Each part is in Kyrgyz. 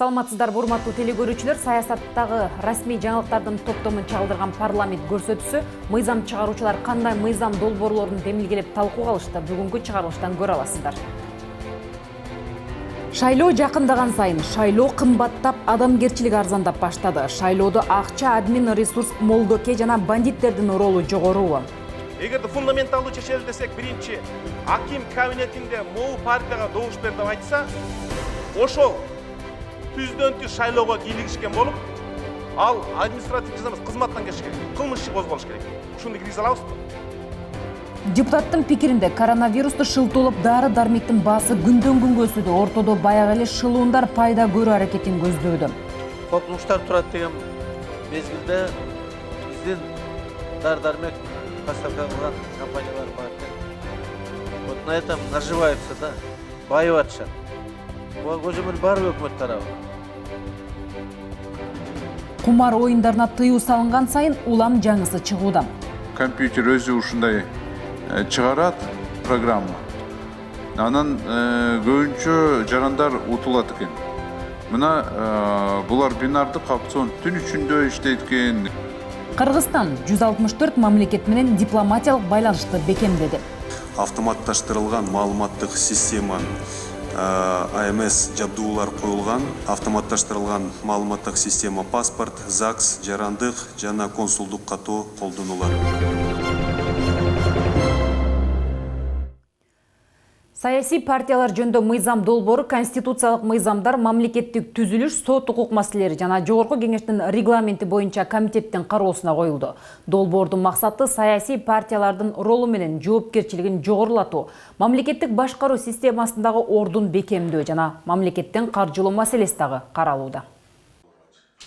Саламатсыздар, урматтуу телекөрүүчүлөр, саясаттагы расмий жаңылыктардын топтомун чагылдырган парламент көрсөтүүсү мыйзам чыгаруучулар кандай мыйзам долбоорлорун демилгелеп талкууга алышты, бүгүнкү чыгарылыштан көрө аласыздар. Шайлоо жакындаган сайын шайлоо кымбаттап, адамгерчилик арзандап баштады. Шайлоодо акча, админ ресурс, молдоке жана бандиттердин ролу жогору. Эгерде фундаменталдуу чечели десек, биринчи аким кабинетинде могу партияга добуш бер деп айтса, ошол түздөн түз шайлоого кийлигишкен болуп, ал административдик эмес кызматтан кеш керек, кылмыш иши козголуш керек. Ушуну киргизе алабызбы? Депутаттын пикиринде коронавирусту шылтоолоп дары-дармектин баасы күндөн күнгө өсүүдө, ортодо баягы эле шылуундар пайда көрүү аракетин көздөөдө. Топунуштар турат деген мезгилде биздин дары-дармек поставка кылган компаниялар бар. Вот на этом наживаются, да, байып атышат. Буга көзөмөл барбы өкмөт тарабы? Кумар оюндарына тыюу салынган сайын улам жаңысы чыгууда. Компьютер өзү ушундай чыгарат программа. Анан көбүнчө жарандар утулат экен. Мына булар бинардык опцион түн ичинде иштейт экен. Кыргызстан 164 мамлекет менен дипломатиялык байланышты бекемдеди. Автоматташтырылган маалыматтык система АМС жабдуулар коюлган, автоматташтырылган маалыматтык система паспорт, ЗАГС, жарандык жана консулдук катоо колдонулат. Саясий партиялар жөнүндө мыйзам долбоору, конституциялык мыйзамдар, мамлекеттик түзүлүш, сот укук маселелери жана жогорку кеңештин регламенти боюнча комитеттин кароосуна коюлду. Долбоордун максаты саясий партиялардын ролу менен жоопкерчилигин жогорулатуу, мамлекеттик башкаруу системасындагы ордун бекемдөө жана мамлекеттин каржылоо маселеси дагы каралууда.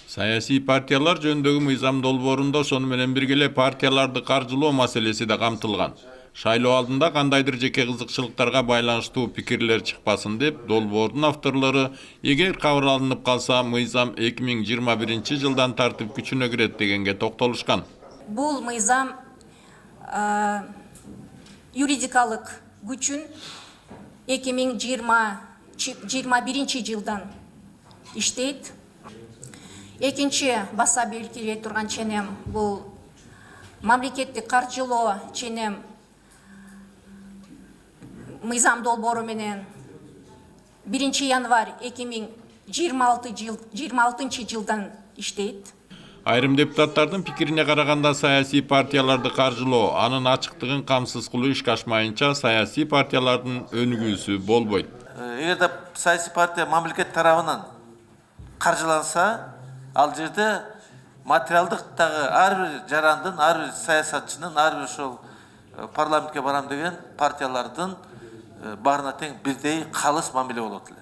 Саясий партиялар жөнүндөгү мыйзам долбоорунда ошону менен бирге эле партияларды каржылоо маселеси да камтылган. Шайлоо алдында кандайдыр жеке кызыкчылыктарга байланыштуу пикирлер чыкпасын деп, долбоордун авторлору эгер кабыл алынып калса, мыйзам 2021 жылдан тартып күчүнө кирет дегенге токтолушкан. Бул мыйзам юридикалык күчүн 2021 жылдан иштейт. Экинчи баса белгилей турган ченем бул мамлекеттик каржылоо ченем мыйзам долбоору менен 1 январь 2026 жылдан иштейт. Айрым депутаттардын пикирине караганда саясий партияларды каржылоо, анын ачыктыгын камсыз кылуу ишке ашмайынча саясий партиялардын өнүгүүсү болбойт. Эгерде саясий партия мамлекет тарабынан каржыланса, ал жерде материалдык дагы ар бир жарандын, ар бир саясатчынын, ар бир ошол парламентке барам деген партиялардын барына тең бирдей калыс мамиле болот эле.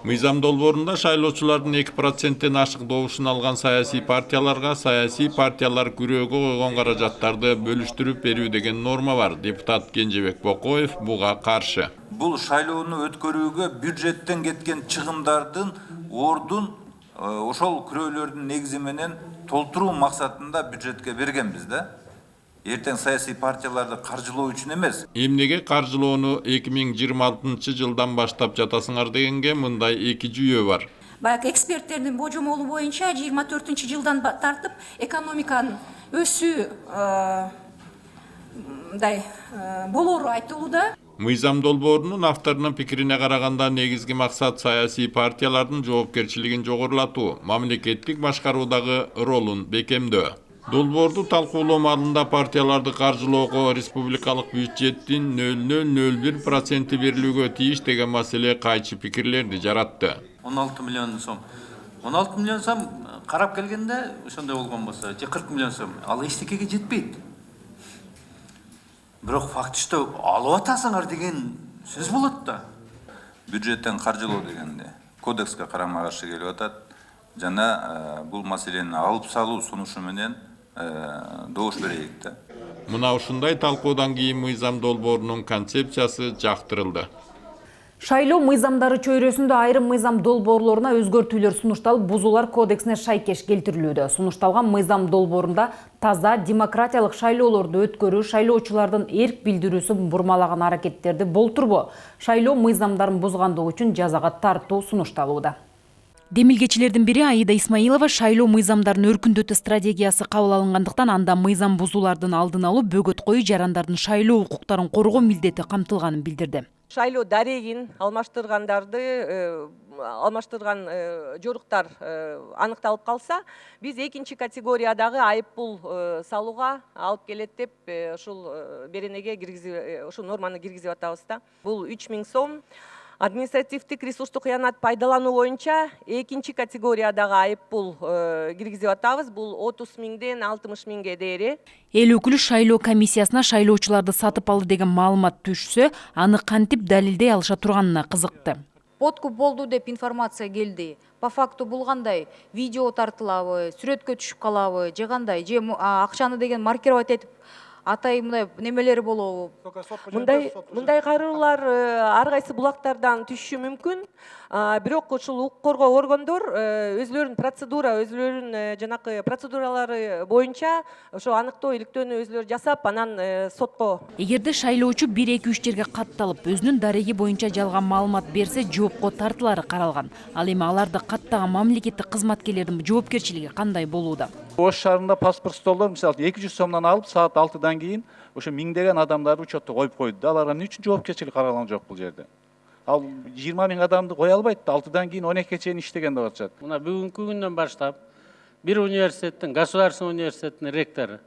Мыйзам долбоорунда шайлоочулардын 2%-тен ашык добушун алган саясий партияларга саясий партиялар күрөөгө койгон каражаттарды бөлүштүрүп берүү деген норма бар. Депутат Кенжебек Бокоев буга каршы. Бул шайлоону өткөрүүгө бюджеттен кеткен чыгымдардын ордун ошол күрөөлөрдүн негизи менен толтуруу максатында бюджетке бергенбиз да. Эртең саясий партияларды каржылоо үчүн эмес. Эмнеге каржылоону 2026 жылдан баштап жатасыңар дегенге мындай эки жүйө бар. Баягы эксперттердин божомолу боюнча 24 жылдан тартып экономиканын өсүү болору айтылууда. Мыйзам долбоорунун авторунун пикирине караганда негизги максат саясий партиялардын жоопкерчилигин жогорулатуу, мамлекеттик башкаруудагы ролун бекемдөө. Долбоорду талкуулоо маалында партияларды каржылоого республикалык бюджеттин 0,001% берилүүгө тийиш деген маселе кайчы пикирлерди жаратты. 16 миллион сом. 16 миллион сом карап келгенде ошондой болгон болсо, же 40 миллион сом, ал эчтекеге жетпейт. Бирок фактичте алып атасыңар деген сөз болот да. Бюджеттен каржылоо дегенде кодекске карама каршы келип атат. Жана бул маселени алып салуу сунушу менен добуш берейик да. Мына ушундай талкуудан кийин мыйзам долбоорунун концепциясы жактырылды. Шайлоо мыйзамдары чөйрөсүндө айрым мыйзам долбоорлоруна өзгөртүүлөр сунушталып, бузуулар кодексине шайкеш келтирилүүдө. Сунушталган мыйзам долбоорунда таза демократиялык шайлоолорду өткөрүү, шайлоочулардын эрк билдирүүсүн бурмалаган аракеттерди болтурбоо, шайлоо мыйзамдарын бузгандыгы үчүн жазага тартуу сунушталууда. Демилгечилердин бири Аида Исмаилова шайлоо мыйзамдарын өркүндөтүү стратегиясы кабыл алынгандыктан анда мыйзам бузуулардын алдын алуу, бөгөт коюу, жарандардын шайлоо укуктарын коргоо милдети камтылганын билдирди. Шайлоо дарегин алмаштырган жоруктар аныкталып калса, биз экинчи категориядагы айыппул салууга алып келет деп ушул беренеге ушул норманы киргизип атабыз да. Бул 3000 сом. Административдик ресурстук кыянат пайдалануу боюнча экинчи категориядагы айыппул киргизип атабыз. Бул 30 000ден 60 000ге дээри. Эл өкүлү шайлоо комиссиясына шайлоочуларды сатып алды деген маалымат түшсө, аны кантип далилдей алыша турганына кызыкты. Подкуп болду деп информация келди. По факту бул кандай? Видео тартылабы, сүрөткө түшүп калабы, же кандай? Же акчаны деген маркировать этип атай мындай немелери болобу? Мындай кайрылуулар ар кайсы булактардан түшүшү мүмкүн. Бирок ушул укук коргоо органдор өзлөрүнүн жанакы процедуралары боюнча ошо аныктоо иликтөөнү өзлөрү жасап, анан сотко. Эгерде шайлоочу 1-2-3 жерге катталып, өзүнүн дареги боюнча жалган маалымат берсе, жоопко тартылары каралган. Ал эми аларды каттаган мамлекеттик кызматкерлердин жоопкерчилиги кандай болууда? Ош шаарында паспорт столдор мисалы 200 сомдон алып саат 6-дан кийин ошо миңдеген адамдарды учетто коюп койду. Аларга эмне үчүн жоопкерчилик каралган жок бул жерде? Ал 20 000 адамды кое албайт, 6-дан кийин 12-ге чейин иштеген деп атышат. Мына бүгүнкү күндөн баштап бир университеттин, государственный университеттин ректору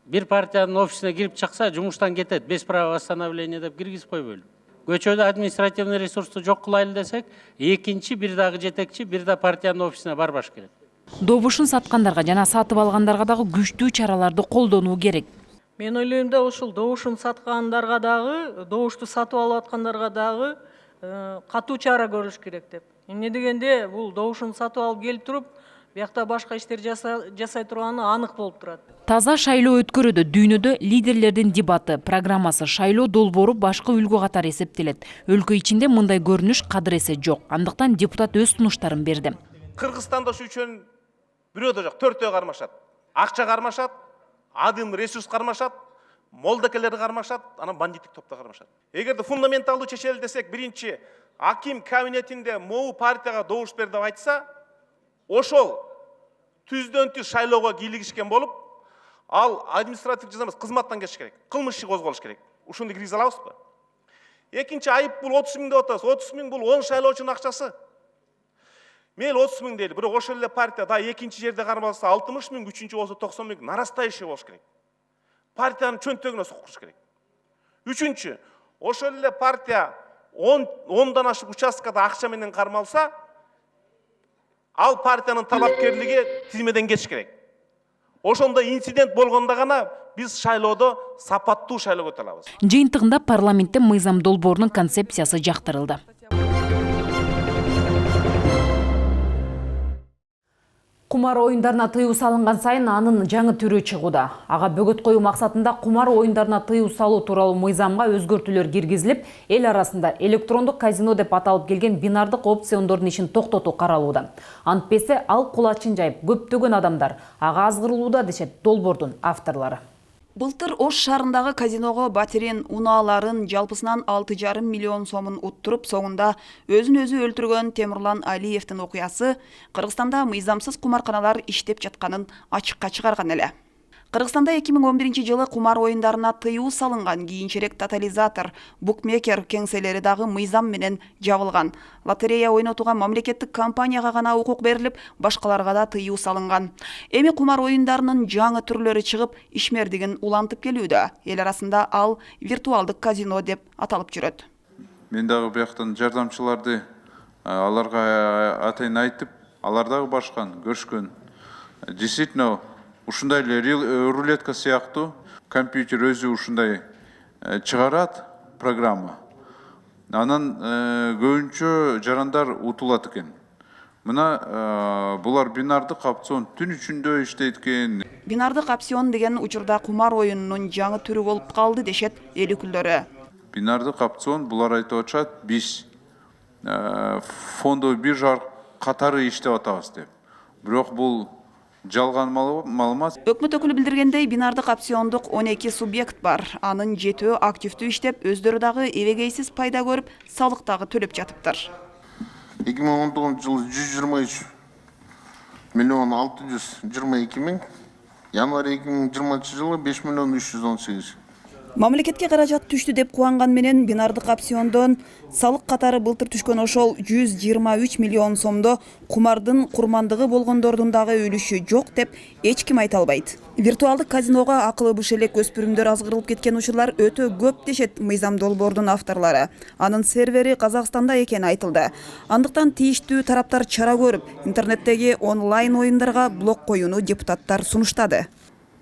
бир партиянын офисине кирип чыкса, жумуштан кетет, без права восстановления деп киргизип койбойлу. Көчөдө административный ресурсту жок кылайлы десек, экинчи бир дагы жетекчи, бир да партиянын офисине барбаш керек. Добушун саткандарга жана сатып алгандарга дагы күчтүү чараларды колдонуу керек. Мен ойлойм да ушул добушун саткандарга дагы, добушту сатып алып аткандарга дагы катуу чара көрүш керек деп. Эмне дегенде бул добушун сатып алып келип туруп, биякта башка иштер жасай турганы анык болуп турат. Таза шайлоо өткөрүүдө дүйнөдө лидерлердин дебаты программасы шайлоо долбоору башкы үлгү катары эсептелет. Өлкө ичинде мындай көрүнүш кадыресе жок. Андыктан депутат өз сунуштарын берди. Кыргызстанда ушу үчүн бирөө да жок, төртөө кармашат. Акча кармашат, адым ресурс кармашат, молдекелер кармашат, анан бандиттик топто кармашат. Эгерде фундаменталдуу чечели десек, биринчи аким кабинетинде могу партияга добуш бер деп айтса, ошол түздөн түз шайлоого кийлигишкен болуп, ал административдик жаза эмес, кызматтан кетиш керек, кылмыш иши козголуш керек. Ушуну киргизе алабызбы? Экинчи айып бул 30 000 деп атабыз. 30 000 бул 10 шайлоочунун акчасы. Мейл 30 000 дейли, бирок ошол эле партия да экинчи жерде кармалса 60 000, үчүнчү болсо 90 000 нарастающий болуш керек. Партиянын чөнтөгүнө суккуш керек. Үчүнчү, ошол эле партия 10дан ашык участкада акча менен кармалса, ал партиянын талапкерлиги тизмеден кетиш керек. Ошондо инцидент болгондо гана биз шайлоодо сапаттуу шайлоо өтө алабыз. Жыйынтыгында парламентте мыйзам долбоорунун концепциясы жактырылды. Кумар оюндарына тыюу салынган сайын анын жаңы түрү чыгууда. Ага бөгөт коюу максатында кумар оюндарына тыюу салуу тууралуу мыйзамга өзгөртүүлөр киргизилип, эл арасында электрондук казино деп аталып келген бинардык опциондордун ишин токтотуу каралууда. Антпесе ал кулачын жайып көптөгөн адамдар ага азгырылууда дешет долбоордун авторлору. Былтыр Ош шаарындагы казиного батирин унааларын жалпысынан 6,5 миллион сомун уттуруп, соңунда өзүн өзү өлтүргөн Темурлан Алиевдин окуясы Кыргызстанда мыйзамсыз кумарканалар иштеп жатканын ачыкка чыгарган эле. Кыргызстанда 2011 жылы кумар оюндарына тыюу салынган, кийинчерээк тотализатор, букмекер кеңселери дагы мыйзам менен жабылган. Лотерея ойнотууга мамлекеттик компанияга гана укук берилип, башкаларга да тыюу салынган. Эми кумар оюндарынын жаңы түрлөрү чыгып, ишмердигин улантып келүүдө. Эл арасында ал виртуалдык казино деп аталып жүрөт. Мен дагы бияктан жардамчыларды аларга атайын айтып, алар дагы башкан, көрүшкөн. Действительно, ушундай эле рулетка сыяктуу компьютер өзү ушундай чыгарат программа. Анан көбүнчө жарандар утулат экен. Мына булар бинардык опцион түн ичинде иштейт экен. Бинардык опцион деген учурда кумар оюнунун жаңы түрү болуп калды дешет эл өкүлдөрү. Бинардык опцион булар айтып атышат, биз фондовый биржа катары иштеп атабыз деп. Бирок бул жалган маалымат. Өкмөт өкүлү билдиргендей, бинардык опциондук 12 субъект бар. Анын 7-і активдүү иштеп, өздөрү дагы эбегейсиз пайда көрүп, салык дагы төлөп жатыптыр. 2019 жылы 123 миллион 622 мың, январь 2020 жылы 5 миллион 318. Мамлекетке каражат түштү деп кубанган менен бинардык опциондон салык катары былтыр түшкөн ошол 123 миллион сомдо кумардын курмандыгы болгондордун дагы үлүшү жок деп эч ким айта албайт. Виртуалдык казиного акылы быш элек өспүрүмдөр азгырылып кеткен учурлар өтө көп дешет мыйзам долбоордун авторлору. Анын сервери Казакстанда экени айтылды. Андыктан тийиштүү тараптар чара көрүп, интернеттеги онлайн оюндарга блок коюуну депутаттар сунуштады.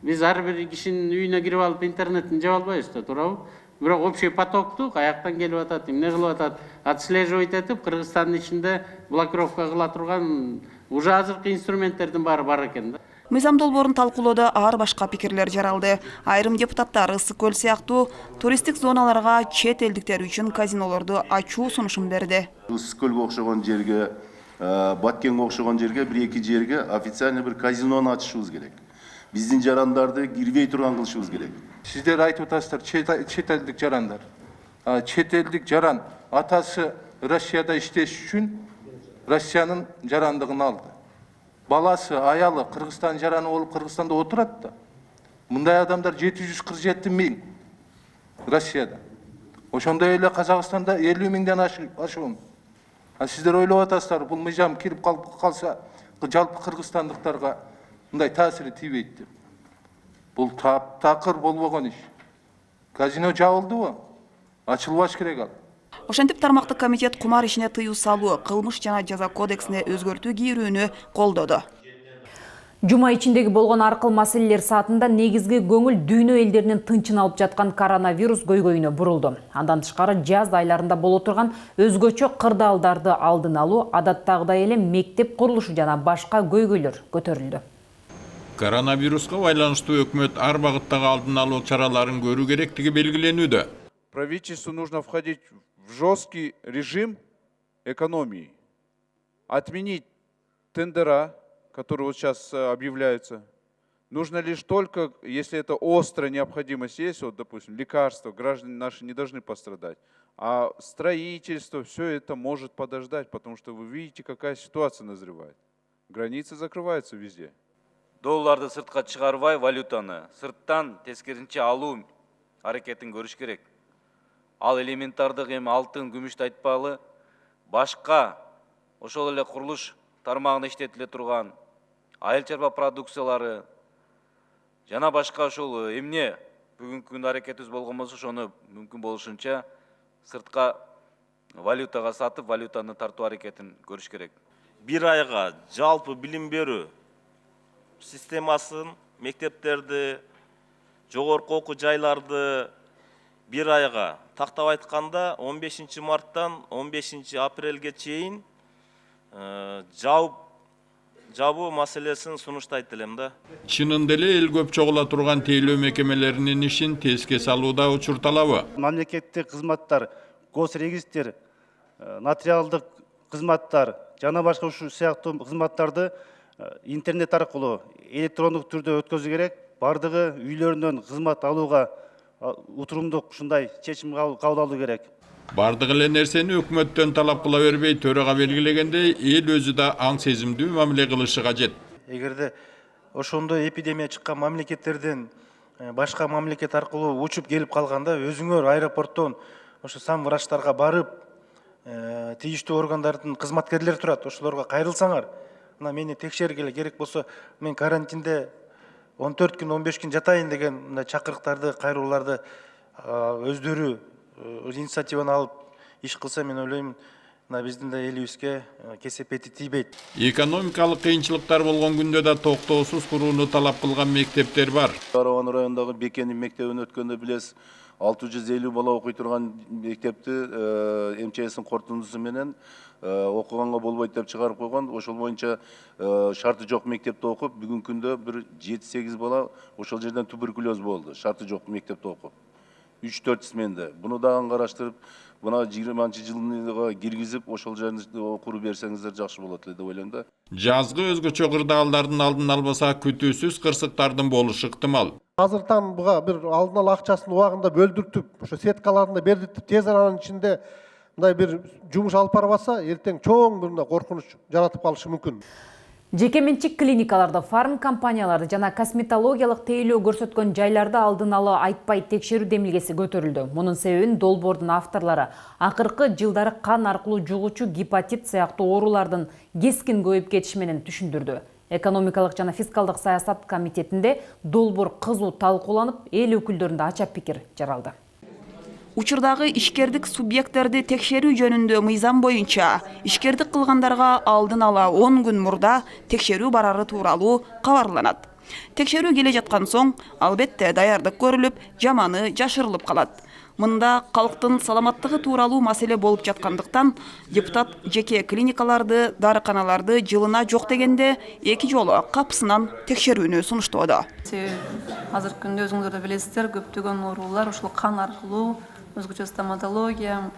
Biz her bir kişinin үйüne girip alıp internetini жаба албайбыз да, туурабы? Бирок общий потокту каяктан келип атат, эмне кылып атат, отслеживать этип, Кыргызстандын ичинде блокировка кыла турган уже азыркы инструменттердин баары бар экен да. Мыйзам долбоорун талкуулоодо ар башка пикирлер жаралды. Айрым депутаттар Ысык көл сыяктуу туристтик зоналарга чет элдиктер үчүн казинолорду ачуу сунушун берди. Ысык көлгө окшогон жерге, Баткенге окшогон жерге, бир-эки жерге официальный бир казинону ачышыбыз керек. Биздин жарандарды кирбей турган кылышыбыз керек. Сиздер айтып атасыздар, чет элдик жарандар. Чет элдик жаран атасы Россияда иштеш үчүн Россиянын жарандыгын алды. Баласы, аялы Кыргызстан жараны болуп Кыргызстанда отурат да. Мындай адамдар 747 миң Россияда. Ошондой эле Казакстанда 50 миңден ашуун. Сиздер ойлоп атасыздар, бул мыйзам кирип калса жалпы кыргызстандыктарга мындай таасири тийбейт деп. Бул таапtakыр болбогон иш. Казино жабылдыбы? Ачылбаш керек ал. Ошентип тармактык комитет кумар ишине тыюу салуу, кылмыш жана жаза кодексине өзгөртүү кийрүүнү колдоду. Жума ичиндеги болгон аркыл маселелер саатында негизги көңүл дүйнө элдеринин тынчын алып жаткан коронавирус көйгөйүнө бурулду. Андан тышкары жаз айларында боло турган өзгөчө кырдаалдарды алдын алуу, адаттагыдай эле мектеп курулушу жана башка көйгөйлөр көтөрүлдү. Коронавируска байланыштуу өкмөт ар багыттагы алдын алуу чараларын көрүү керектиги белгиленүүдө. Правительству нужно входить в жесткий режим экономии. Отменить тендера, которые вот сейчас объявляются. Нужно лишь только, если это острая необходимость есть, вот, допустим, лекарства, граждане наши не должны пострадать. А строительство, все это может подождать, потому что вы видите, какая ситуация назревает. Границы закрываются везде. Долларды сыртқа чыгарбай, валютаны сырттан тескеринче алуу аракетин көрүш керек. Ал элементардык эми алтын, күмүштү айтпалы, башка ошол эле курулуш тармагында иштетиле турган айыл чарба продукциялары жана башка ошол эмне бүгүнкү күндө аракетибиз болгон болсо, ошону мүмкүн болушунча сыртка валютага сатып, валютаны тартуу аракетин көрүш керек. Бир айга жалпы билим берүү системасын, мектептерди, жогорку окуу жайларды бир айга тактап айтканда 15 марттан 15 апрелге чейин жабуу маселесин сунуштайт элем да. Чынында эле эл көп чогула турган тейлөө мекемелеринин ишин теске салууда учурталабы? Мамлекеттик кызматтар, госрегистр, нотариалдык кызматтар жана башка ушул сыяктуу кызматтарды интернет аркылуу электрондук түрдө өткөзүү керек. Бардыгы үйлөрүнөн кызмат алууга утурумдук ушундай чечим кабыл алуу керек. Бардык эле нерсени өкмөттөн талап кыла бербей, төрага белгилегендей, эл өзү да аң сезимдүү мамиле кылышы кажет. Эгерде ошондой эпидемия чыккан мамлекеттерден башка мамлекет аркылуу учуп келип калганда, өзүңөр аэропорттон ошо сам врачтарга барып, тийиштүү органдардын кызматкерлери турат, ошолорго кайрылсаңар, мына мени текшергиле, керек болсо мен карантинде 14 күн, 15 күн жатайын деген мындай чакырыктарды, кайрууларды өздөрү инициативаны алып иш кылса, мен ойлойм, мына биздин да элибизге кесепети тийбейт. Экономикалык кыйынчылыктар болгон күндө да токтоосуз курууну талап кылган мектептер бар. Караван районундагы Бекенин мектебин өткөндө билесиз, 650 бала окуй турган мектепти МЧСтин корутундусу менен окуганга болбойт деп чыгарып койгон. Ошол боюнча шарты жок мектепте окуп, бүгүнкү күндө бир 7-8 бала ошол жерден туберкулез болду. Шарты жок мектепте окуп. 3-4 сменде. Буну дагы караштырып, мына 20-жылга киргизип, ошол жерде окуп берсеңиздер жакшы болот эле деп ойлойм да. Жазгы өзгөчө кырдаалдардын алдын албаса, күтүүсүз кырсыктардын болушу ыктымал. Азыртан буга бир алдын ала акчасын убагында бөлдүртүп, ошо сеткаларында бердиртип, тез аранын ичинде мындай бир жумуш алып барып атса, эртең чоң бир коркунуч жаратып калышы мүмкүн. Жекеменчик клиникаларды, фарм компанияларды жана косметологиялык тейлөө көрсөткөн жайларды алдын ала айтпай текшерүү демилгеси көтөрүлдү. Мунун себебин долбоордун авторлары акыркы жылдары кан аркылуу жугуучу гепатит сыяктуу оорулардын кескин көбөйүп кетиши менен түшүндүрдү. Экономикалык жана фискалдык саясат комитетинде долбоор кызуу талкууланып, эл өкүлдөрүндө ача пикир жаралды. Учурдагы ишкердик субъекттерди текшерүү жөнүндө мыйзам боюнча ишкердик кылгандарга алдын ала 10 күн мурда текшерүү барары тууралуу кабарланат. Текшерүү келе жаткан соң, албетте даярдык көрүлүп, жаманы жашырылып калат. Мында калктын саламаттыгы тууралуу маселе болуп жаткандыктан, депутат жеке клиникаларды, дарыканаларды жылына жок дегенде 2 жолу капысынан текшерүүнү сунуштоодо. Азыркы күндө өзүңүздөр да билесиздер, көптөгөн оорулар ушул кан аркылуу өзгөчө стоматология,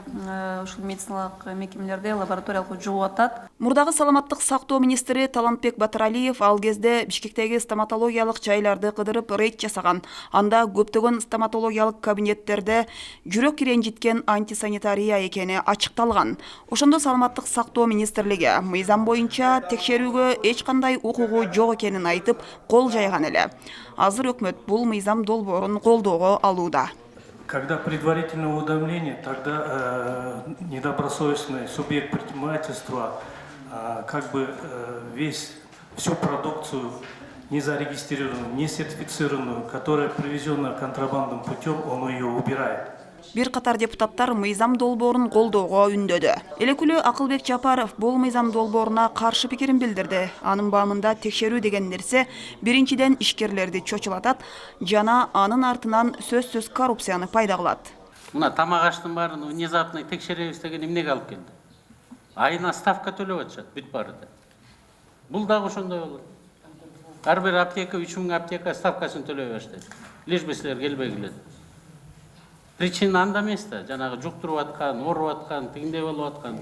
ушул медициналык мекемелерде лабораториялык жугуп атат. Мурдагы саламаттык сактоо министри Талантбек Батыралиев ал кезде Бишкектеги стоматологиялык жайларды кыдырып рейд жасаган. Анда көптөгөн стоматологиялык кабинеттерде жүрөк иренжиткен антисанитария экени ачыкталган. Ошондо саламаттык сактоо министрлиги мыйзам боюнча текшерүүгө эч кандай укугу жок экенин айтып, кол жайган эле. Азыр өкмөт бул мыйзам долбоорун колдоого алууда. Когда предварительное уведомление, тогда недобросовестный субъект предпринимательства всю продукцию не зарегистрированную, не сертифицированную, которая привезена контрабандным путем, он ее убирает. Бир катар депутаттар мыйзам долбоорун колдоого үндөдү. Элекүлү Акылбек Жапаров бул мыйзам долбооруна каршы пикирин билдирди. Анын баамында текшерүү деген нерсе биринчиден ишкерлерди чочулатат жана анын артынан сөзсүз коррупцияны пайда кылат. Мына тамак аштын баарын внезапно текшеребиз деген эмнеге алып келди? Айына ставка төлөп атышат бүт баарында. Бул дагы ошондой болот. Ар бир аптека 3000 аптека ставкасын төлөй баштайт. Лишь бы силер келбей келет. Причина анда эмес да, жанагы жуктуруп аткан, ооруп аткан, тигиндей болуп аткан.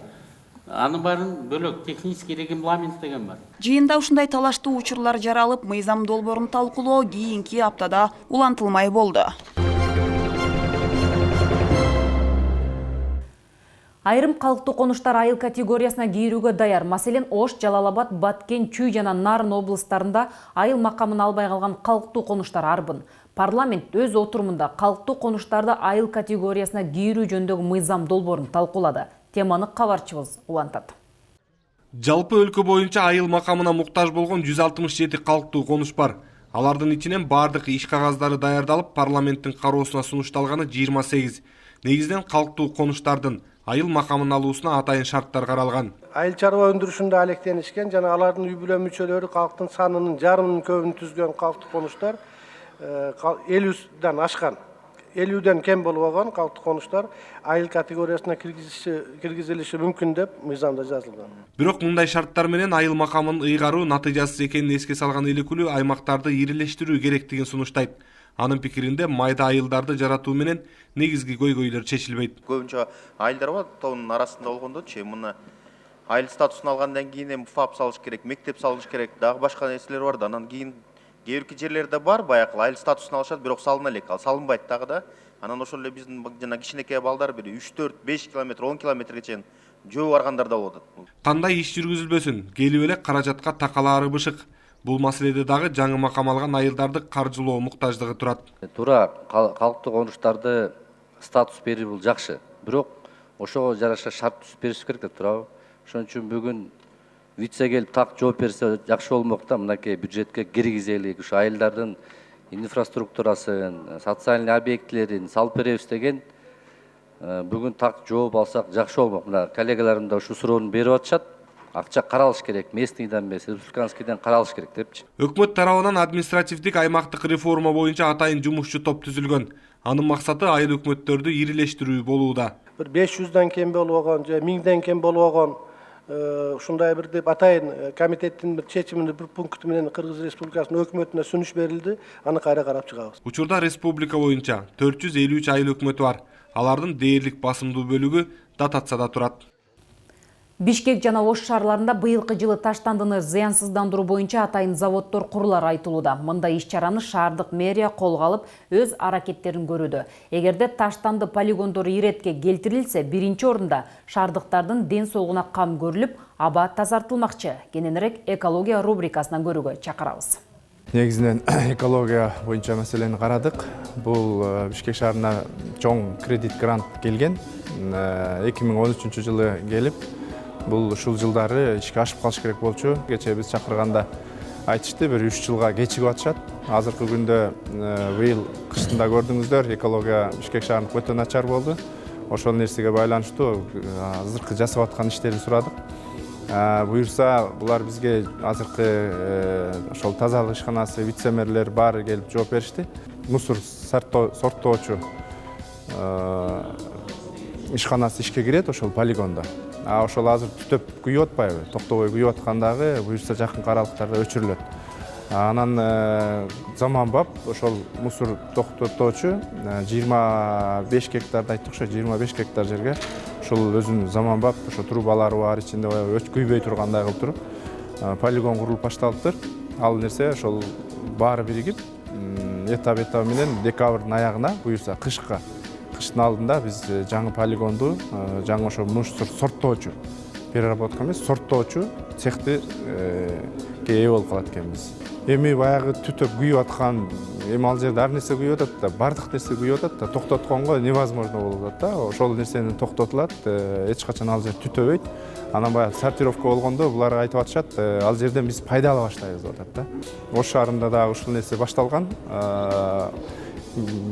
Анын баарын бөлөк технический регламент деген бар. Жыйында ушундай талаштуу учурлар жаралып, мыйзам долбоорун талкуулоо кийинки аптада улантылмай болду. Айрым калктуу конуштар айыл категориясына кирүүгө даяр. Маселен, Ош, Жалалабад, Баткен, Чүй жана Нарын облустарында айыл макамын албай калган калктуу конуштар арбын. Парламент өз отурумунда калктуу конуштарды айыл категориясына кирүү жөнүндөгү мыйзам долбоорун талкуулады. Теманы кабарчыбыз улантат. Жалпы өлкө боюнча айыл макамына муктаж болгон 167 калктуу конуш бар. Алардын ичинен бардык иш кагаздары даярдалып, парламенттин кароосуна сунушталганы 28. Негизинен калктуу конуштардын айыл макамын алуусуна атайын шарттар каралган. Айыл чарба өндүрүшүндө алектенишкен жана алардын үй бүлө мүчөлөрү калктын санынын жарымын көбүн түзгөн калктуу конуштар 50'den ашкан. 50'den кем болуп алган калктуу конуштар айыл категориясына киргизилиши мүмкүн деп мыйзамда жазылган. Бирок мындай шарттар менен айыл макамын ыйгаруу натыйжасыз экенин эске салган эл өкүлү аймактарды ирилештирүү керектигин сунуштайт. Анын пикиринде майда айылдарды жаратуу менен негизги көйгөйлөр чечилбейт. Көбүнчө айылдар бар, тоонун арасында болгондо мына айыл статусун алгандан кийин эми ФАП салыш керек, мектеп салыш керек, дагы башка нерселер бар да. Анан кийин кээ бирки жерлерде бар, баягы айыл статусун алышат, бирок салына элек, ал салынбайт дагы да. Анан ошол эле биздин жана кичинекей балдар бир 3, 4, 5 километр, 10 километрге чейин жөө баргандар да болот. Кандай иш жүргүзүлбөсүн, келип эле каражатка такалаары бышык. Бул маселеде дагы жаңы макам алган айылдарды каржылоо муктаждыгы турат. Туура калктуу конуштарды статус берүү бул жакшы. Бирок ошого жараша шарт түзүп бериш керек деп турабы. Ошон үчүн бүгүн вице келип так жооп берсе жакшы болмок да. Мынакей бюджетке киргизелик, ушу айылдардын инфраструктурасын, социальный объектилерин салып беребиз деген бүгүн так жооп алсак жакшы болмок. Мына коллегаларым да ушу суроону берип атышат. Акча каралыш керек, местныйдан эмес, республиканскийден каралыш керек депчи. Өкмөт тарабынан административдик аймактык реформа боюнча атайын жумушчу топ түзүлгөн. Анын максаты айыл өкмөттөрдү ирилештирүү болууда. Бир 500'den кем болуп алган же 1000'den кем болуп алган ушундай бир деп атайын комитеттин бир чечиминин бир пункту менен Кыргыз Республикасынын өкмөтүнө сүнүш берилди. Аны кайра карап чыгабыз. Учурда республика боюнча 453 айыл өкмөтү бар. Алардын дээрлик басымдуу бөлүгү дотацияда турат. Бишкек жана Ош шаарларында быйылкы жылы таштандыны зыянсыздандыруу боюнча атайын заводдор курулары айтылууда. Мындай иш-чараны шаардык мэрия колго алып, өз аракеттерин көрүүдө. Эгерде таштанды полигондору иретке келтирилсе, биринчи орунда шаардыктардын ден соолугуна кам көрүлүп, аба тазартылмакчы. Кененирээк экология рубрикасынан көрүүгө чакырабыз. Негизинен экология боюнча маселени карадык. Бул Бишкек шаарына чоң кредит грант келген. 2013 жылы келип, бул ушул жылдары ишке ашып калыш керек болчу. Кечээ биз чакырганда айтышты, бир 3 жылга кечигип атышат. Азыркы күндө быйыл кыштында көрдүңүздөр, экология Бишкек шаарында өтө начар болду. Ошол нерсеге байланыштуу азыркы жасап аткан иштерин сурадык. Буюрса, булар бизге азыркы ошол тазалык ишканасы вице-мэрлер баары келип жооп беришти. Мусор сорттоочу ишканасы ишке кирет ошол полигондо. Ошол азыр түтөп күйүп атпайбы? Токтобой күйүп аткандагы буюрса жакын аралыктарда өчүрүлөт. Анан заманбап ошол мусор токтотуучу 25 гектарды айттык, ошо 25 гектар жерге ошол өзүнүн заманбап ошо трубалары бар, ичинде күйбөй тургандай кылып туруп полигон курулуп башталыптыр. Ал нерсе ошол баары биригип этап менен декабрдын аягына буюрса кыштын алдында биз жаңы полигонду, жаңы ошо мусор сорттоочу, переработка эмес, сорттоочу цехти ээ болуп калат экенбиз. Эми баягы түтөп күйүп аткан, эми ал жерде ар нерсе күйүп атат да, бардык нерсе күйүп атат да, токтотконго невозможно болуп атат да. Ошол нерсени токтотулат, эч качан ал жер түтөбөйт. Анан баягы сортировка болгондо булар айтып атышат, ал жерден биз пайда ала баштайбыз деп атат да. Ош шаарында дагы ушул нерсе башталган.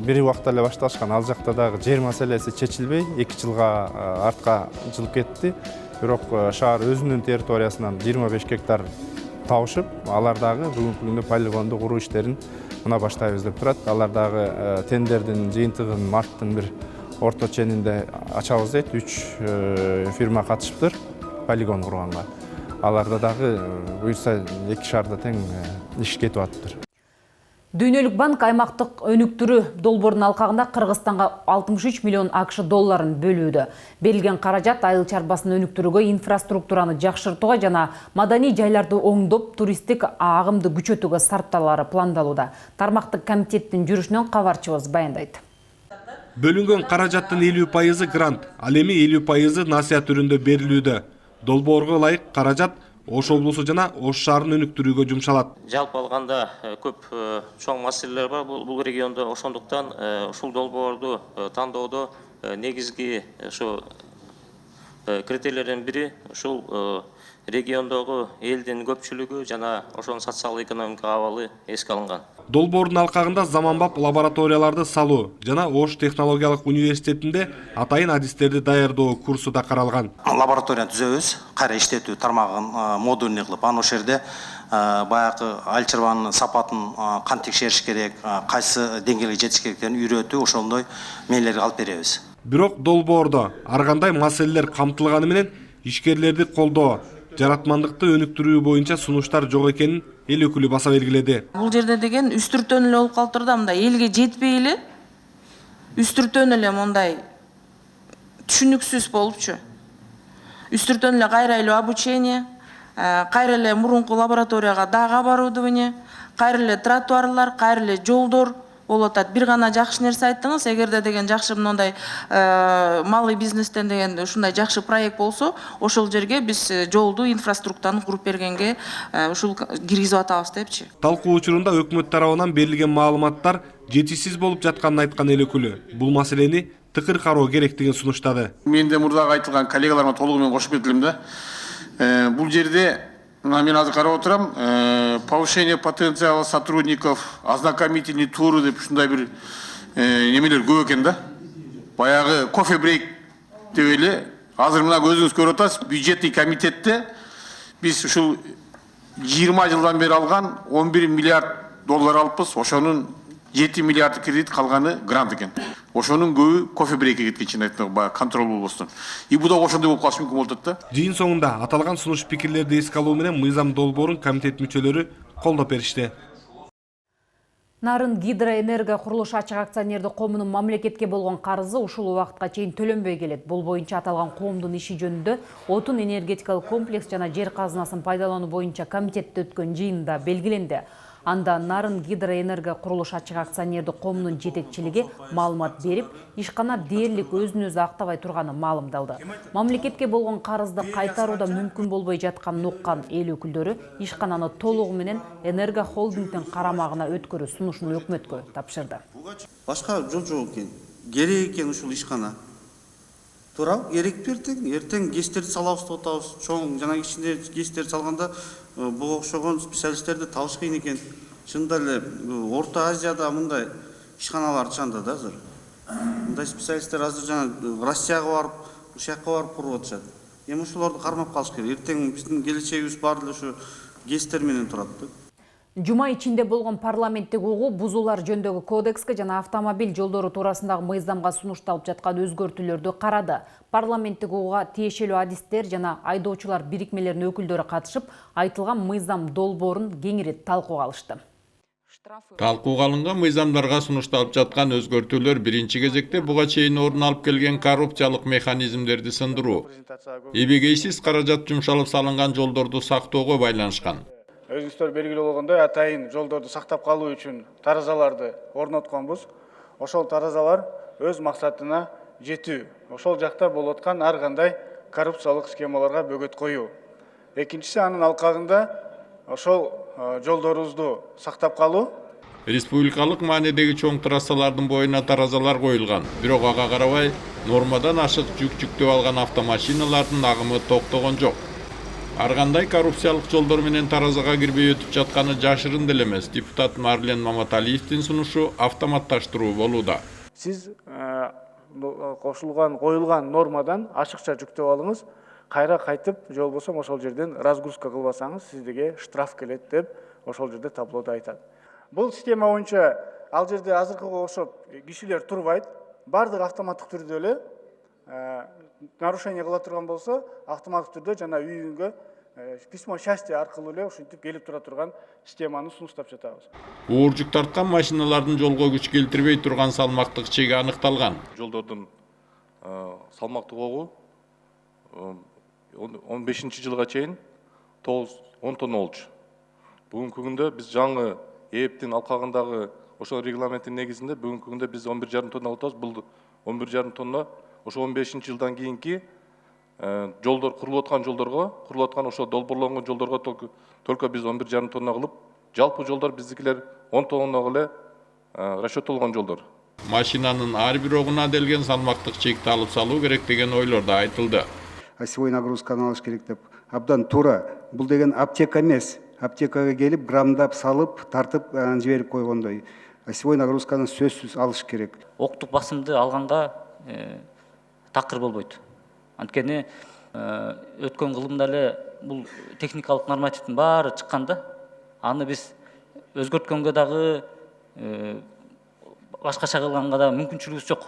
Бир убакта эле башталышкан, ал жакта дагы жер маселеси чечилбей, 2 жылга артка жылып кетти. Бирок шаар өзүнүн территориясынан 25 гектар табышып, алар дагы бүгүнкү күндө полигонду куруу иштерин мына баштайбыз деп турат. Алар дагы тендердин жыйынтыгын марттын бир орто ченинде ачабыз дейт. 3 фирма катышыптыр полигон курганга. Аларда дагы буюрса 2 шаарда тең иш кетип атыптыр. Дүйнөлүк банк аймактык өнүктүрүү долбоорунун алкагында Кыргызстанга 63 миллион АКШ долларын бөлүүдө. Берилген каражат айыл чарбасын өнүктүрүүгө, инфраструктураны жакшыртууга жана маданий жайларды оңдоп, туристтик агымды күчөтүүгө сарпталары пландалууда. Тармактык комитеттин жүрүшүнөн кабарчыбыз баяндайт. Бөлүнгөн каражаттын 50% грант, ал эми 50% насыя түрүндө берилүүдө. Долбоорго ылайык каражат Ош облусу жана Ош шаарын өнүктүрүүгө жумшалат. Жалпы алганда көп чоң маселелер бар бул региондо, ошондуктан ушул долбоорду тандоодо негизги ошо критерийлердин бири ушул региондогу элдин көпчүлүгү жана ошонун социал-экономикалык абалы эске алынган. Долбоордун алкагында заманбап лабораторияларды салуу жана Ош технологиялык университетинде атайын адистерди даярдоо курсу да каралган. Лабораторияны түзөбүз, кайра иштетүү тармагын модульный кылып, аны ошол жерде баягы айыл чарбанын сапатын кантип текшериш керек, кайсы деңгээлге жетиш керектерин үйрөтүү, ошондой мээлерди алып беребиз. Бирок долбоордо ар кандай маселелер камтылганы менен ишкерлерди колдоо, жаратмандыкты өнүктүрүү боюнча сунуштар жок экенин эл өкүлү баса белгиледи. Бул жерде деген үстүртөн эле болуп калыптыр да, мындай элге жетпей эле үстүртөн эле мындай түшүнүксүз болупчу. Үстүртөн эле кайра эле обучение, кайра эле мурунку лабораторияга дагы оборудование, кайра эле тротуарлар, кайра эле жолдор болуп атат. Бир гана жакшы нерсе айттыңыз, эгерде деген жакшы мындай малый бизнестен деген ушундай жакшы проект болсо, ошол жерге биз жолду, инфраструктураны куруп бергенге ушул киргизип атабыз депчи. Талкуу учурунда өкмөт тарабынан берилген маалыматтар жетишсиз болуп жатканын айткан эл өкүлү бул маселени тыкыр кароо керектигин сунуштады. Мен де мурдагы айтылган коллегаларыма толугу менен кошуп кетилем да. Бул жерде мен азыр карап отурам, повышение потенциала сотрудников, ознакомительный туры деп ушундай бир немелер көп экен да. Баягы кофе брейк деп эле азыр мына көзүңүз көрүп атасыз, бюджеттик комитетте биз ушул 20 жылдан бери алган 11 миллиард доллар алыппыз, ошонун 7 миллиард кредит, калганы грант экен. Ошонун көбү кофе брейкке кеткен, чын айтсак, баягы контроль болбостон. И бул да ошондой болуп калышы мүмкүн болуп атат да. Жыйын соңунда аталган сунуш пикирлерди эске алуу менен мыйзам долбоорун комитет мүчөлөрү колдоп беришти. Нарын гидроэнерго курулуш ачык акционердик коомунун мамлекетке болгон карызы ушул убакытка чейин төлөнбөй келет. Бул боюнча аталган коомдун иши жөнүндө отун энергетикалык комплекс жана жер казынасын пайдалануу боюнча комитетте өткөн жыйында белгиленди. Анда Нарын гидроэнерго курулуш ачык акционердик коомунун жетекчилиги маалымат берип, ишкана дээрлик өзүн өзү актабай турганы маалымдалды. Мамлекетке болгон карызды кайтарууда мүмкүн болбой жатканын уккан эл өкүлдөрү ишкананы толугу менен Энерго холдингдин карамагына өткөрүү сунушун өкмөткө тапшырды. Башка жол жок экен. Керек экен ушул ишкана. Туурабы? Керек эртең ГЭСтерди салабыз деп атабыз. Чоң жана кичине ГЭСтерди салганда буга окшогон специалисттерди табыш кыйын экен. Чында эле Орто Азияда мындай ишканалар чанда да азыр. Мындай специалисттер азыр жана Россияга барып, ушакка барып куруп атышат. Эми ушуларды кармап калыш керек. Эртең биздин келечегибиз баары эле ушу ГЭСтер менен турат да. Жума ичинде болгон парламенттик угуу бузуулар жөнүндөгү кодекске жана автомобиль жолдору туурасындагы мыйзамга сунушталып жаткан өзгөртүүлөрдү карады. Парламенттик угууга тиешелүү адистер жана айдоочулар бирикмелеринин өкүлдөрү катышып, айтылган мыйзам долбоорун кеңири талкууга алышты. Талкууга алынган мыйзамдарга сунушталып жаткан өзгөртүүлөр биринчи кезекте буга чейин орун алып келген коррупциялык механизмдерди сындыруу, эбегейсиз каражат жумшалып салынган жолдорду сактоого байланышкан. Өзүңүздөр белгилүү болгондой, атайын жолдорду сактап калуу үчүн таразаларды орнотконбуз. Ошол таразалар өз максатына жетүү. Ошол жакта болуп аткан ар кандай коррупциялык схемаларга бөгөт коюу. Экинчиси анын алкагында ошол жолдорубузду сактап калуу. Республикалык маанидеги чоң трассалардын боюна таразалар коюлган. Бирок ага карабай, нормадан ашык жүк жүктөп алган автомашиналардын агымы токтогон жок. Ар кандай коррупциялык жолдор менен таразага кирбей өтүп жатканы жашырын деле эмес. Депутат Марлен Маматалиевдин сунушу автоматташтыруу болууда. Сиз коюлган нормадан ашыкча жүктөп алыңыз, кайра кайтып, же болбосо ошол жерден разгрузка кылбасаңыз, сиздерге штраф келет деп ошол жерде таблоодо айтат. Бул система боюнча ал жерде азыркыга окшоп кишилер турбайт, бардыгы автоматтык түрдө эле нарушение кыла турган болсо, автоматтык түрдө жана үйүнгө письмо счастья аркылуу эле ушинтип келип тура турган системаны сунуштап жатабыз. Оор жүк тарткан машиналардын жолго күч келтирбей турган салмактык чеги аныкталган. Жолдордун салмактуулугу 15-жылга чейин 9-10 тонна болчу. Бүгүнкү күндө биз жаңы ээптин алкагындагы ошол регламенттин негизинде бүгүнкү күндө биз 11,5 тонна алып атабыз. Бул 11,5 тонна ошо 15-жылдан кийинки жолдор курулуп аткан жолдорго, курулуп аткан ошо долбоорлонгон жолдорго только биз 11,5 тонна кылып, жалпы жолдор биздикилер 10 тоннага эле расчеттолгон жолдор. Машинанын ар бир огуна делген салмактык чекти алып салуу керек деген ойлор да айтылды. Осевой нагрузканы алыш керек деп. Абдан туура. Бул деген аптека эмес. Аптекага келип, граммдап салып, тартып жиберип койгондой. Осевой нагрузканы сөзсүз алыш керек. Октук басымды алганга такыр болбойт. Анткени өткөн кылымда эле бул техникалык нормативдин баары чыкканда, аны биз өзгөрткөнгө дагы башкача кылганга да мүмкүнчүлүгүбүз жок.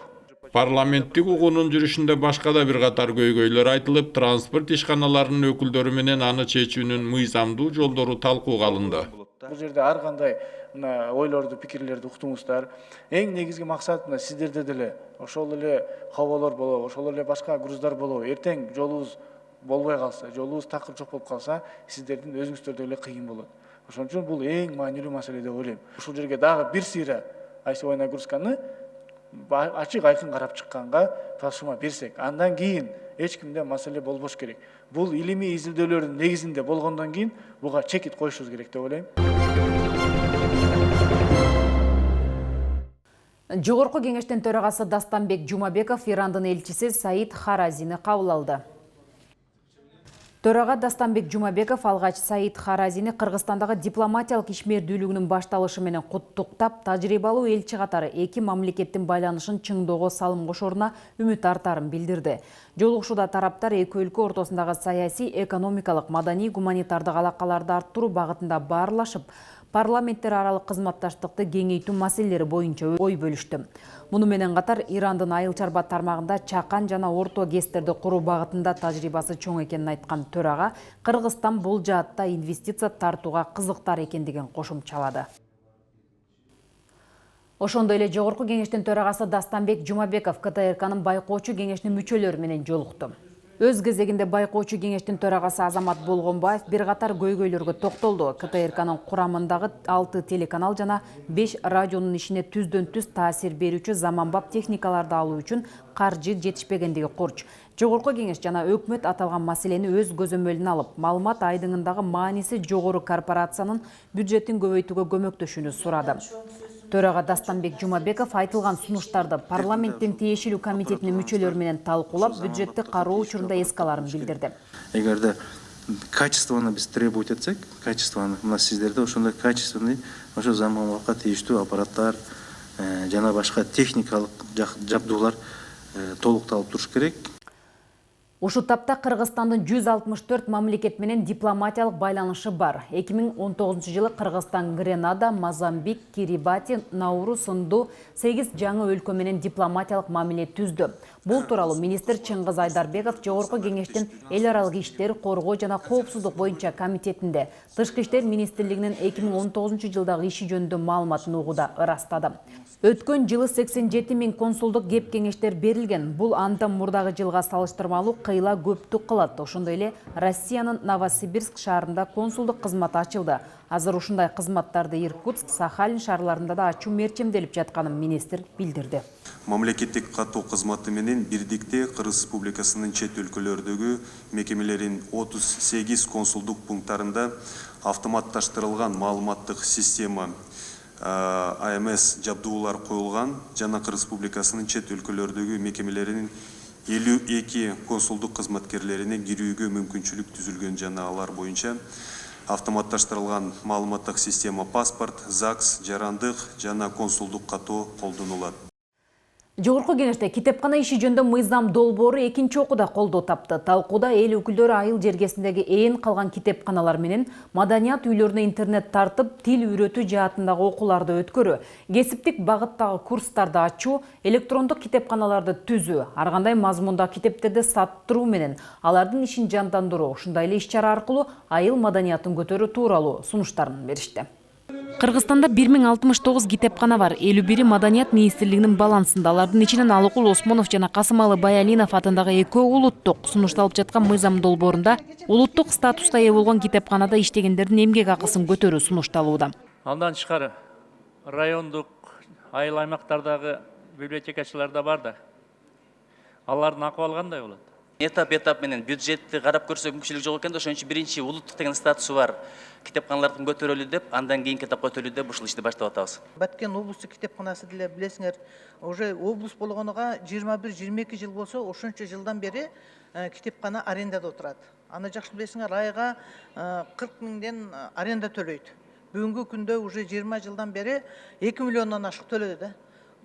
Парламенттик угуунун жүрүшүндө башка да бир катар көйгөйлөр айтылып, транспорт ишканаларынын өкүлдөрү менен аны чечүүнүн мыйзамдуу жолдору талкууга алынды. Бул жерде ар кандай ойлорду, пикирлерди уктуңуздар. Эң негизги максат сиздерде деле ошол эле хабалар болобу, ошол эле башка груздар болобу. Эртең жолубуз болбой калса, жолубуз такыр жок болуп калса, сиздердин өзүңүздөрдө эле кыйын болот. Ошон үчүн бул эң маанилүү маселе деп ойлойм. Ушул жерге дагы бир сыйра осевой нагрузканы ачык айкын карап чыкканга тапшырма берсек, андан кийин эч кимде маселе болбош керек. Бул илимий изилдөөлөрдүн негизинде болгондон кийин буга чекит коюшубуз керек деп ойлойм. Жогорку кеңештин төрагасы Дастанбек Жумабеков Ирандын элчиси Саид Харазини кабыл алды. Төрага Дастанбек Жумабеков алгач Саид Харазини Кыргызстандагы дипломатиялык ишмердүүлүгүнүн башталышы менен куттуктап, тажрыйбалуу элчи катары эки мамлекеттин байланышын чыңдоого салым кошоруна үмүт артарын билдирди. Жолугушууда тараптар эки өлкө ортосундагы саясий, экономикалык, маданий, гуманитардык алакаларды арттыруу багытында баарлашып, парламенттер аралык кызматташтыкты кеңейтүү маселелери боюнча ой бөлүштү. Муну менен катар Ирандын айыл чарба тармагында чакан жана орто ГЭСтерди куруу багытында тажрыйбасы чоң экенин айткан төрага Кыргызстан бул жаатта инвестиция тартууга кызыктар экендигин кошумчалады. Ошондой эле Жогорку кеңештин төрагасы Дастанбек Жумабеков КТРКнын байкоочу кеңешинин мүчөлөрү менен жолукту. Өз кезегинде байкоочу кеңештин төрагасы Азамат Болгонбаев бир катар көйгөйлөргө токтолду. КТРКнын курамындагы 6 телеканал жана 5 радионун ишине түздөн-түз таасир берүүчү заманбап техникаларды алуу үчүн каржы жетишпегендиги курч. Жогорку кеңеш жана өкмөт аталган маселени өз көзөмөлүнө алып, маалымат айдыңындагы мааниси жогору корпорациянын бюджетин көбөйтүүгө көмөктөшүүнү сурады. Төрага Дастанбек Жумабеков айтылган сунуштарды парламенттин тиешелүү комитетинин мүчөлөрү менен талкуулап, бюджетти кароо учурунда эске аларын билдирди. Эгерде качественно биз требовать этсек, качественно мына сиздерде ошондой качественный ошо заманбапка тийиштүү аппараттар жана башка техникалык жабдуулар толукталып туруш керек. Ушу тапта Кыргызстандын 164 мамлекет менен дипломатиялык байланышы бар. 2019 жылы Кыргызстан Гренада, Мозамбик, Кирибати, Науру сынду 8 жаңы өлкө менен дипломатиялык мамиле түздү. Бул тууралуу министр Чыңгыз Айдарбеков Жогорку кеңештин эл аралык иштер, коргоо жана коопсуздук боюнча комитетинде Тышкы иштер министрлигинин 2019 жылдагы иши жөнүндө маалыматын угууда ырастады. Өткөн жылы 87 000 консулдук кеп кеңештер берилген. Бул андан мурдагы жылга салыштырмалуу кыйла көптүк кылат. Ошондой эле Россиянын Новосибирск шаарында консулдук кызмат ачылды. Азыр ушундай кызматтарды Иркутск, Сахалин шаарларында да ачуу мерчемделип жатканын министр билдирди. Мамлекеттик каттоо кызматы менен бирдикте Кыргыз Республикасынын чет өлкөлөрдөгү мекемелерин 38 консулдук пункттарында автоматташтырылган маалыматтык система АМС жабдуулар коюлган жана Кыргыз Республикасынын чет өлкөлөрдөгү мекемелеринин 52 консулдук кызматкерлерине кирүүгө мүмкүнчүлүк түзүлгөн жана алар боюнча автоматташтырылган маалыматтык система паспорт, ЗАГС, жарандык жана консулдук катоо колдонулат. Жогорку кеңеште китепкана иши жөнүндө мыйзам долбоору экинчи окууда колдоо тапты. Талкууда эл өкүлдөрү айыл жергесиндеги ээн калган китепканалар менен маданият үйлөрүнө интернет тартып, тил үйрөтүү жаатындагы окууларды өткөрүү, кесиптик багыттагы курстарды ачуу, электрондук китепканаларды түзүү, ар кандай мазмундагы китептерди саттыруу менен алардын ишин жандандыруу, ушундай эле иш-чара аркылуу айыл маданиятын көтөрүү тууралуу сунуштарын беришти. Кыргызстанда 1069 китепкана бар. 51 Маданият министрлигинин балансында. Алардын ичинен Алыкул Осмонов жана Касымалы Баялинов атындагы экөө улуттук сунушталып жаткан мыйзам долбоорунда улуттук статуска ээ болгон китепканада иштегендердин эмгек акысын көтөрүү сунушталууда. Андан тышкары райондук айыл аймактардагы библиотекачылар да бар да. Алардын акыбалы кандай болот? Этап менен бюджетти карап көрсөк мүмкүнчүлүк жок экен да, ошон үчүн биринчи улуттук деген статусу бар китепканалардын көтөрүлү деп, андан кийин китеп көтөрүлү деп ушул ишти баштап атабыз. Баткен облустук китепканасы деле билесиңер, уже облус болгонуга 21-22 жыл болсо, ошончо жылдан бери китепкана арендада отурат. Аны жакшы билесиңер, айга 40 миңден аренда төлөйт. Бүгүнкү күндө уже 20 жылдан бери 2 миллиондон ашык төлөдү да.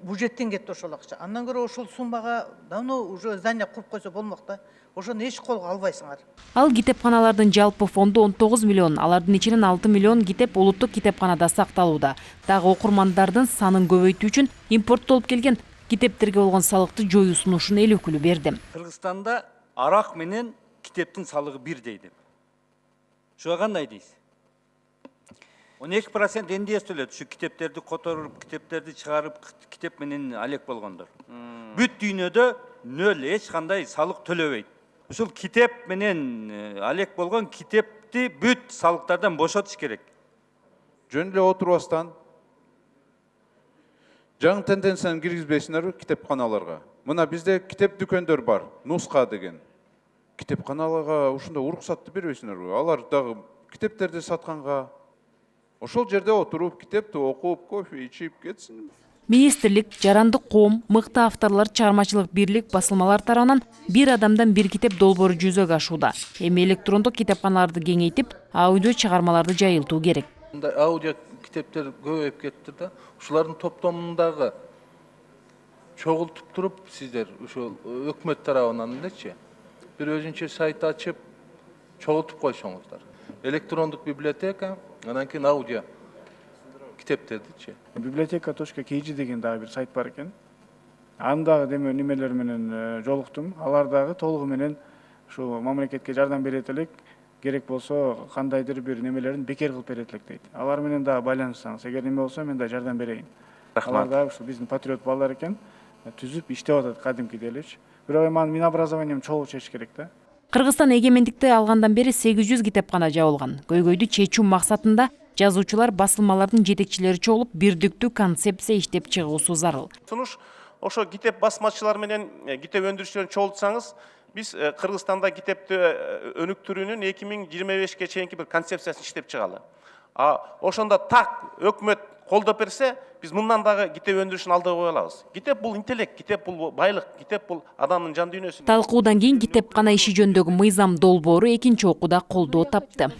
Бюджеттен кетти ошол акча. Андан көрө ошол суммага давно уже здание куруп койсо болмок да. Ошону эч колго албайсыңар. Ал китепканалардын жалпы фонду 19 миллион, алардын ичинен 6 миллион китеп улуттук китепканада сакталууда. Дагы окурмандардын санын көбөйтүү үчүн импорттолуп келген китептерге болгон салыкты жоюу сунушун эл өкүлү берди. Кыргызстанда арак менен китептин салыгы бир дейт. Ушуга кандай дейсиз? 12% эндиес төлөт, ушу китептерди которуп, китептерди чыгарып, китеп менен алек болгондор. Бүт дүйнөдө нөл, эч кандай салык төлөбөйт. Ушул китеп менен алек болгон китепти бүт салыктардан бошотуш керек. Жөн эле отурбастан жаңы тенденцияны киргизбейсиңерби китепканаларга? Мына бизде китеп дүкөндөр бар, нуска деген. Китепканаларга ушундай уруксатты бербейсиңерби? Алар дагы китептерди сатканга ошол жерде отуруп, китепти окуп, кофе ичип кетсин. Министрлик, жарандык коом, мыкты авторлор, чыгармачылык бирлик, басылмалар тарабынан бир адамдан бир китеп долбоору жүзөгө ашууда. Эми электрондук китепканаларды кеңейтип, аудио чыгармаларды жайылтуу керек. Аудио китептер көбөйүп кетти да. Ушулардын топтомундагы чогултуп туруп сиздер ушул өкмөт тарабынан элечи бир өзүнчө сайт ачып чогултуп койсоңуздар. Электрондук библиотека, анан кийин аудио китептердичи. Библиотека.kg деген дагы бир сайт бар экен. Андагы немелер менен жолуктум. Алар дагы толугу менен ушу мамлекетке жардам берет элек, керек болсо кандайдыр бир немелерин бекер кылып берет элек дейт. Алар менен дагы байланыссаңыз, эгер неме болсо мен да жардам берейин. Алар дагы ушу биздин патриот балдар экен, түзүп иштеп атат кадимкидей элечи. Бирок эми анын Минобразованием чогуу чечиш керек да. Кыргызстан эгемендикти алгандан бери 800 китепкана жабылган. Көйгөйдү чечүү максатында жазуучулар, басылмалардын жетекчилери чогулуп бирдиктүү концепция иштеп чыгуусу зарыл. Сунуш ошо китеп басмачылар менен китеп өндүрүүчүлөрүн чогултсаңыз, биз Кыргызстанда китепти өнүктүрүүнүн 2025-ке чейинки бир концепциясын иштеп чыгалы. Ошондо так өкмөт колдоп берсе, биз мындан дагы китеп өндүрүшүн алдыга кое алабыз. Китеп бул интеллект, китеп бул байлык, китеп бул адамдын жан дүйнөсү. Талкуудан кийин китепкана иши жөнүндөгү мыйзам долбоору экинчи окууда колдоо тапты.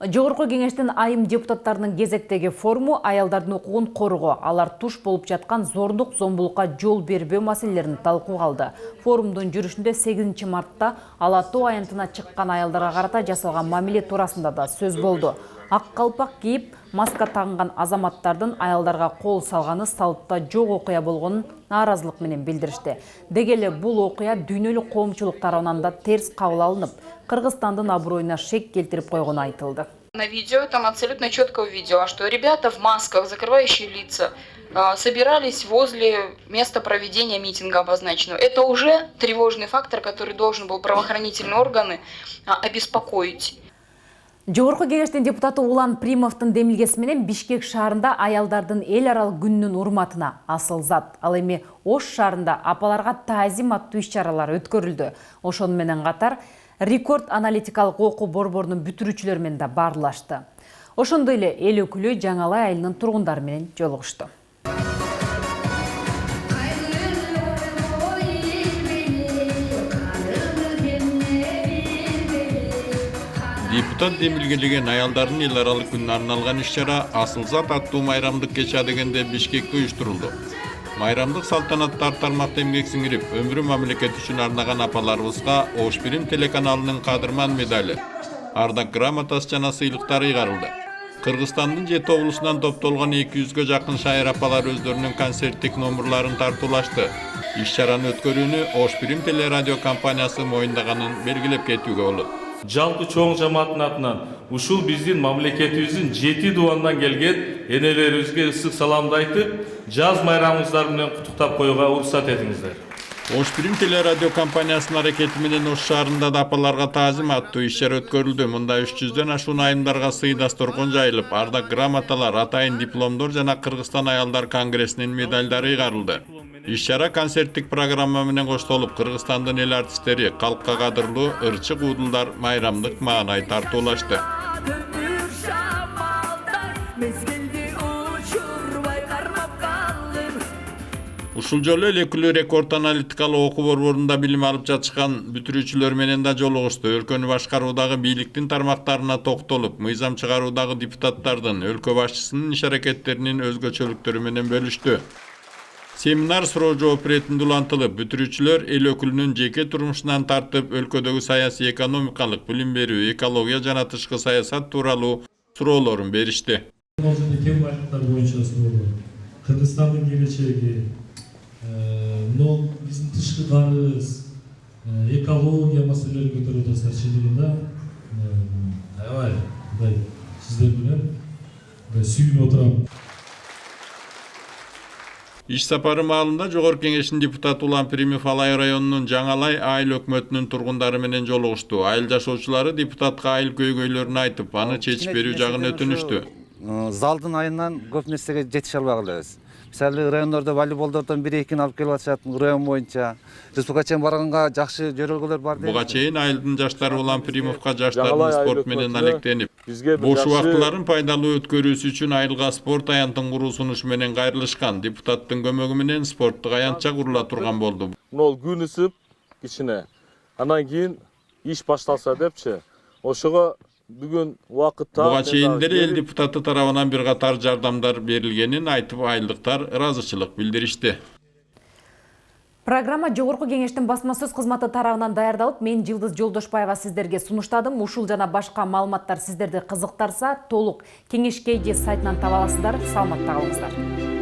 Жогорку кеңештин айым депутаттарынын кезектеги форуму аялдардын укугун коргоо, алар туш болуп жаткан зордук, зомбулукка жол бербөө маселелерин талкууга алды. Форумдун жүрүшүндө 8 мартта Ала Тоо аянтына чыккан аялдарга карата жасалган мамиле туурасында да сөз болду. Ак калпак кийип, маска тагынган азаматтардын аялдарга кол салганы салыпта жок окуя болгонун нааразылык менен билдиришти. Деги эле бул окуя дүйнөлүк коомчулук тарабынан да терс кабыл алынып, Кыргызстандын аброюна шек келтирип койгону айтылды. На видео там абсолютно четко увидела, что ребята в масках, закрывающие лица, собирались возле места проведения митинга обозначенного. Это уже тревожный фактор, который должен был правоохранительные органы обеспокоить. Жогорку кеңештин депутаты Улан Примовдун демилгеси менен Бишкек шаарында аялдардын эл аралык күнүнүн урматына асыл зат, ал эми Ош шаарында апаларга таазим аттуу иш-чаралар өткөрүлдү. Ошону менен катар рекорд аналитикалык окуу борборунун бүтүрүүчүлөрү менен да баарлашты. Ошондой эле эл өкүлү Жаңалай айылынын тургундары менен жолугушту. Депутат демилгелеген аялдардын эл аралык күнүнө арналган иш-чара Асыл зат аттуу майрамдык кече дегенде Бишкекте уюштурулду. Майрамдык салтанатта тармакта эмгек сиңирип, өмүрү мамлекет үчүн арнаган апаларыбызга Ош Бирим телеканалынын кадырман медали, ардак грамотасы жана сыйлыктары ыйгарылды. Кыргызстандын 7 облусунан топтолгон 200гө жакын шайыр апалар өздөрүнүн концерттик номурларын тартуулашты. Иш-чараны өткөрүүнү Ош Бирим телерадио компаниясы моюндаганын белгилеп кетүүгө болот. Жалпы чоң жамааттын атынан ушул биздин мамлекетибиздин 7 дубандан келген энелерибизге ысык саламды айтып, жаз майрамыңыздар менен куттуктап коюуга уруксат этиңиздер. Ош Бирим телерадио компаниясынын аракети менен Ош шаарында да апаларга таазим аттуу иш-чара өткөрүлдү. Мында 300дөн ашуун айымдарга сый дасторкон жайылып, ардак грамоталар, атайын дипломдор жана Кыргызстан аялдар конгрессинин медалдары ыйгарылды. Иш-чара концерттик программа менен коштолуп, Кыргызстандын эл артисттери, калкка кадырлуу ырчык уудулдар майрамдык маанай тартуулашты. Ушул жолу эл өкүлү рекорд аналитикалык окуу борборунда билим алып жатышкан бүтүрүүчүлөр менен да жолугушту. Өлкөнү башкаруудагы бийликтин тармактарына токтолуп, мыйзам чыгаруудагы депутаттардын, өлкө башчысынын иш-аракеттеринин өзгөчөлүктөрү менен бөлүштү. Семинар суроо жооп иретинде улантылып, бүтүрүүчүлөр эл өкүлүнүн жеке турмушунан тартып, өлкөдөгү саясий экономикалык, билим берүү, экология жана тышкы саясат тууралуу суроолорун беришти. Кем багыттар боюнча суроолор. Кыргызстандын келечеги, биздин тышкы карыз, экология маселелери көтөрүп атасыздар чындыгында. Аябай, Кудай сиздер менен сүйүнүп отурам. Иш сапары маалында Жогорку кеңештин депутаты Улан Примов Алай районунун Жаңалай айыл өкмөтүнүн тургундары менен жолугушту. Айыл жашоочулары депутатка айыл көйгөйлөрүн айтып, аны чечип берүү жагын өтүнүштү. Залдын айынан көп нерсеге жетише албай калабыз. Мисалы райондордо волейболдордон 1-2 алып келип атышат район боюнча. Республика чейин барганга жакшы жөрөлгөлөр бар дейт. Буга чейин айылдын жаштары Улан Примовго жаштардын спорт менен алектенип, бош убактыларын пайдалуу өткөрүүсү үчүн айылга спорт аянтын куруу сунушу менен кайрылышкан. Депутаттын көмөгү менен спорттук аянтча курула турган болду. Мынол күн ысып кичине. Анан кийин иш башталса депчи. Ошого бүгүн убакытта буга чейин деле эл депутаты тарабынан бир катар жардамдар берилгенин айтып, айылдыктар ыраазычылык билдиришти. Программа Жогорку кеңештин басма сөз кызматы тарабынан даярдалып, мен Жылдыз Жолдошбаева сиздерге сунуштадым. Ушул жана башка маалыматтар сиздерди кызыктарса, толук Кеңеш KG сайтынан таба аласыздар. Саламатта калыңыздар.